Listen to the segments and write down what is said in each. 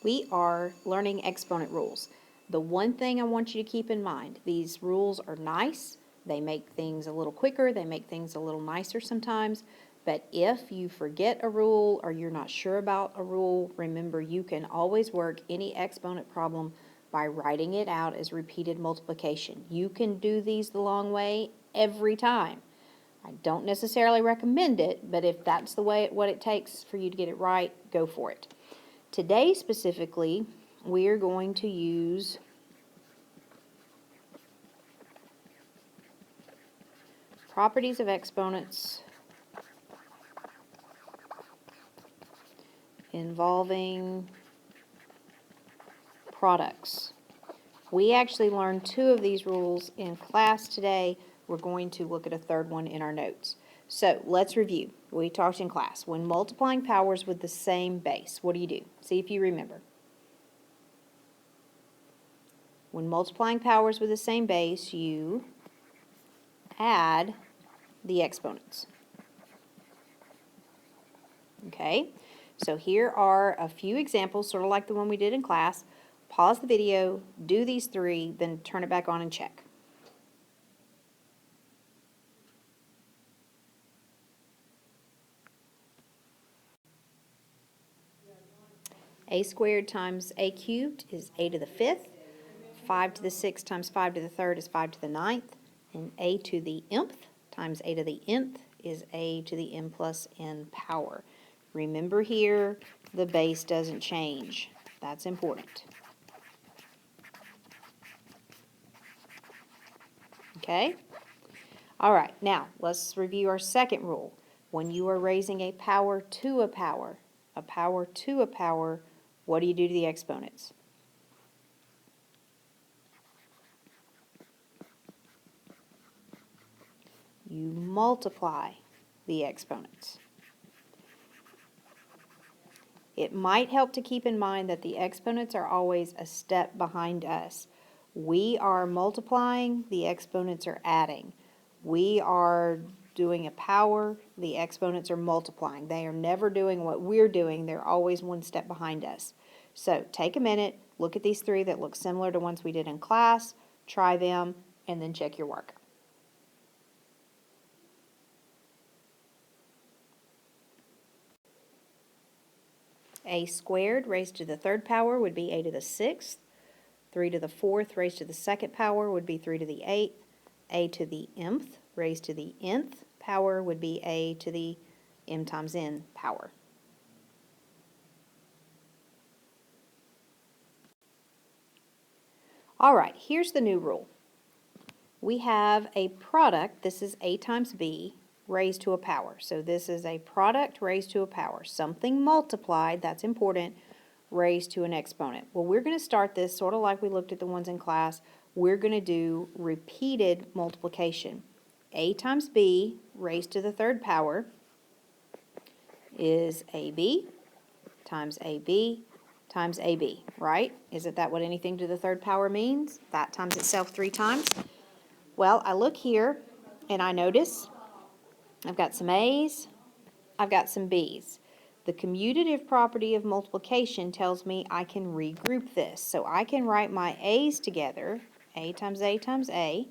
We are learning exponent rules. The one thing I want you to keep in mind, these rules are nice. They make things a little quicker. They make things a little nicer sometimes. But if you forget a rule or you're not sure about a rule, remember you can always work any exponent problem by writing it out as repeated multiplication. You can do these the long way every time. I don't necessarily recommend it, but if that's the way what it takes for you to get it right, go for it. Today specifically, we are going to use properties of exponents involving products. We actually learned 2 of these rules in class today. We're going to look at a third one in our notes. So let's review. We talked in class. When multiplying powers with the same base, what do? See if you remember. When multiplying powers with the same base, you add the exponents. Okay, so here are a few examples, sort of like the one we did in class. Pause the video, do these 3, then turn it back on and check. A squared times a cubed is a to the 5th. 5 to the 6th times 5 to the 3rd is 5 to the 9th. And a to the nth times a to the nth is a to the n plus n power. Remember here, the base doesn't change. That's important. Okay? All right, now let's review our second rule. When you are raising a power to a power to a power, what do you do to the exponents? You multiply the exponents. It might help to keep in mind that the exponents are always a step behind us. We are multiplying, the exponents are adding. We are doing a power, the exponents are multiplying. They are never doing what we're doing, they're always one step behind us. So take a minute, look at these 3 that look similar to ones we did in class, try them, and then check your work. A squared raised to the 3rd power would be a to the 6th. 3 to the 4th raised to the 2nd power would be 3 to the 8th. A to the mth raised to the nth power would be a to the m times n power. All right, here's the new rule. We have a product, this is a times b, raised to a power. So this is a product raised to a power. Something multiplied, that's important, raised to an exponent. Well, we're going to start this sort of like we looked at the ones in class. We're going to do repeated multiplication. A times b raised to the 3rd power is ab times ab times ab, right? Isn't that what anything to the 3rd power means? That times itself 3 times. Well, I look here and I notice I've got some a's, I've got some b's. The commutative property of multiplication tells me I can regroup this. So I can write my a's together, a times a times a,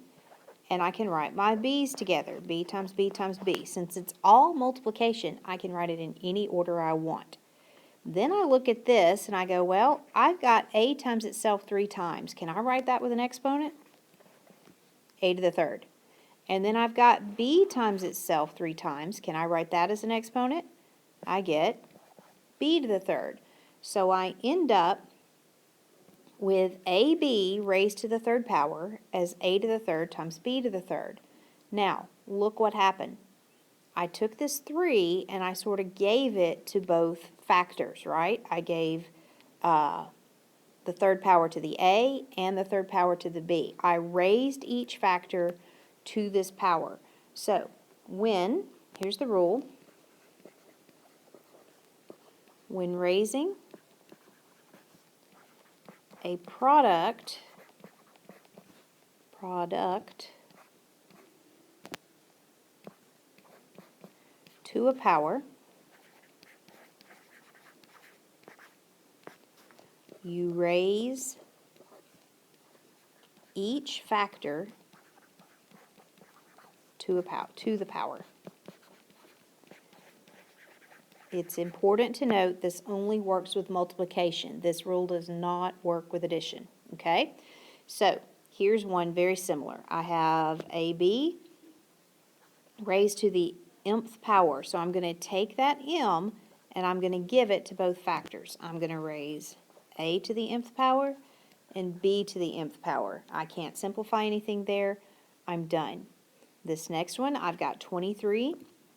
and I can write my b's together, b times b times b. Since it's all multiplication, I can write it in any order I want. Then I look at this and I go, well, I've got a times itself 3 times. Can I write that with an exponent? A to the 3rd. And then I've got b times itself 3 times. Can I write that as an exponent? I get b to the 3rd. So I end up with ab raised to the 3rd power as a to the 3rd times b to the 3rd. Now, look what happened. I took this 3 and I sort of gave it to both factors, right? I gave the 3rd power to the a and the 3rd power to the b. I raised each factor to this power. So here's the rule, when raising a product to a power, you raise each factor to the power. It's important to note this only works with multiplication. This rule does not work with addition, okay? So here's one very similar. I have AB raised to the mth power. So I'm going to take that m and I'm going to give it to both factors. I'm going to raise a to the mth power and b to the mth power. I can't simplify anything there. I'm done. This next one, I've got 23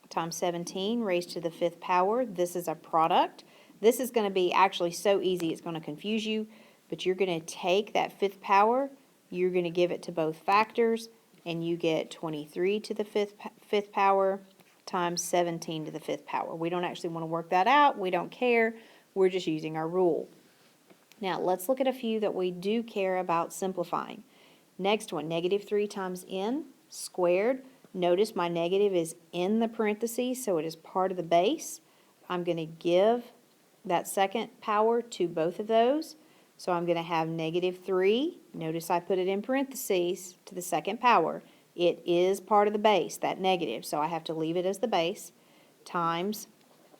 times 17 raised to the 5th power. This is a product. This is going to be actually so easy it's going to confuse you, but you're going to take that 5th power, you're going to give it to both factors, and you get 23 to the 5th power times 17 to the 5th power. We don't actually want to work that out. We don't care. We're just using our rule. Now, let's look at a few that we do care about simplifying. Next one, negative 3 times n squared. Notice my negative is in the parentheses, so it is part of the base. I'm going to give that second power to both of those. So I'm going to have negative 3. Notice I put it in parentheses to the second power. It is part of the base, that negative, so I have to leave it as the base, times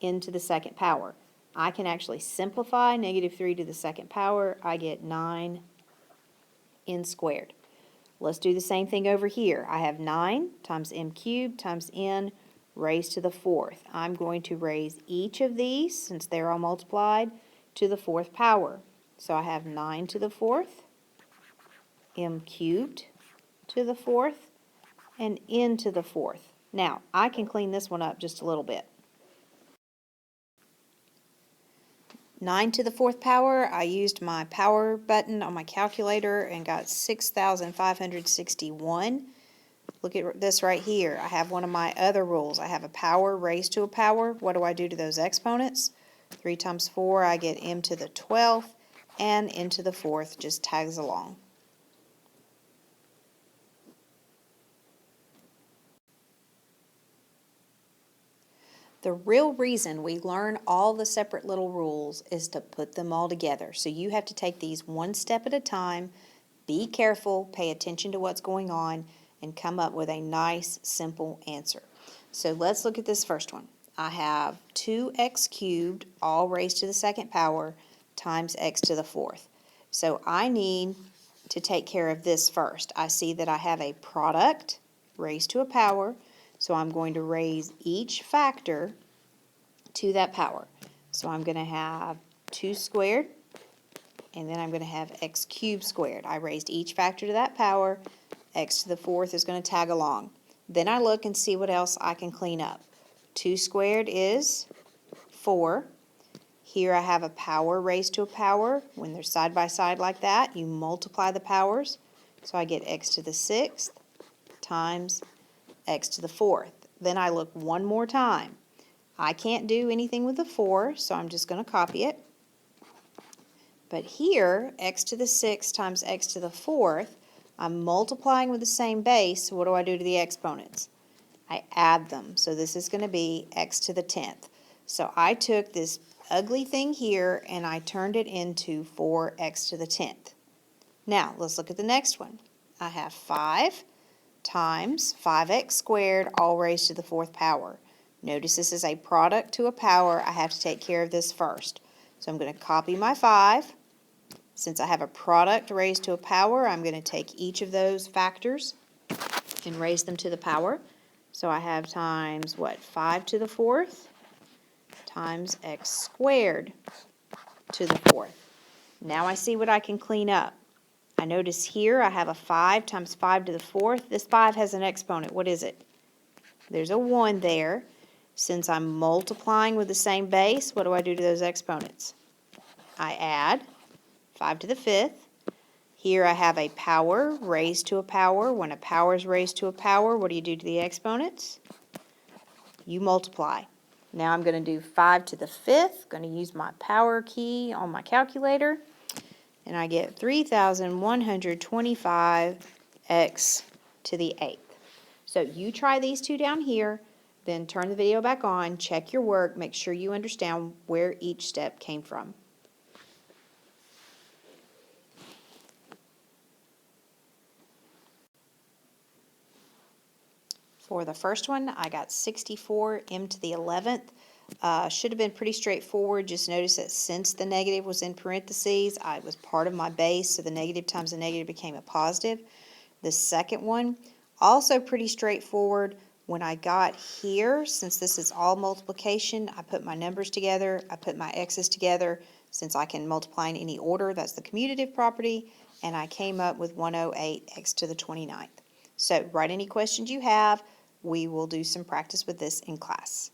n to the second power. I can actually simplify negative 3 to the second power. I get 9 n squared. Let's do the same thing over here. I have 9 times m cubed times n raised to the 4th. I'm going to raise each of these, since they're all multiplied, to the 4th power. So I have 9 to the 4th, m cubed to the 4th, and n to the 4th. Now, I can clean this one up just a little bit. 9 to the 4th power, I used my power button on my calculator and got 6,561. Look at this right here. I have one of my other rules. I have a power raised to a power. What do I do to those exponents? 3 times 4, I get m to the 12th, and n to the 4th just tags along. The real reason we learn all the separate little rules is to put them all together. So you have to take these one step at a time, be careful, pay attention to what's going on, and come up with a nice, simple answer. So let's look at this first one. I have 2x cubed, all raised to the second power, times x to the 4th. So I need to take care of this first. I see that I have a product raised to a power, so I'm going to raise each factor to that power. So I'm going to have 2 squared, and then I'm going to have x cubed squared. I raised each factor to that power. X to the 4th is going to tag along. Then I look and see what else I can clean up. 2 squared is 4. Here I have a power raised to a power. When they're side by side like that, you multiply the powers. So I get x to the 6th times x to the 4th. Then I look one more time. I can't do anything with the 4, so I'm just going to copy it. But here, x to the 6th times x to the 4th, I'm multiplying with the same base, so what do I do to the exponents? I add them. So this is going to be x to the 10th. So I took this ugly thing here and I turned it into 4x to the 10th. Now, let's look at the next one. I have 5 times 5x squared, all raised to the 4th power. Notice this is a product to a power. I have to take care of this first. So I'm going to copy my 5. Since I have a product raised to a power, I'm going to take each of those factors and raise them to the power. So I have times, 5 to the 4th times x squared to the 4th. Now I see what I can clean up. I notice here I have a 5 times 5 to the 4th. This 5 has an exponent. What is it? There's a 1 there. Since I'm multiplying with the same base, what do I do to those exponents? I add 5 to the 5th. Here I have a power raised to a power. When a power is raised to a power, what do you do to the exponents? You multiply. Now I'm going to do 5 to the 5th. Going to use my power key on my calculator. And I get 3,125 x to the 8th. So you try these two down here, then turn the video back on, check your work, make sure you understand where each step came from. For the first one, I got 64 m to the 11th. Should have been pretty straightforward. Just notice that since the negative was in parentheses, I was part of my base, so the negative times the negative became a positive. The second one, also pretty straightforward. When I got here, since this is all multiplication, I put my numbers together, I put my x's together. Since I can multiply in any order, that's the commutative property, and I came up with 108 x to the 29th. So write any questions you have. We will do some practice with this in class.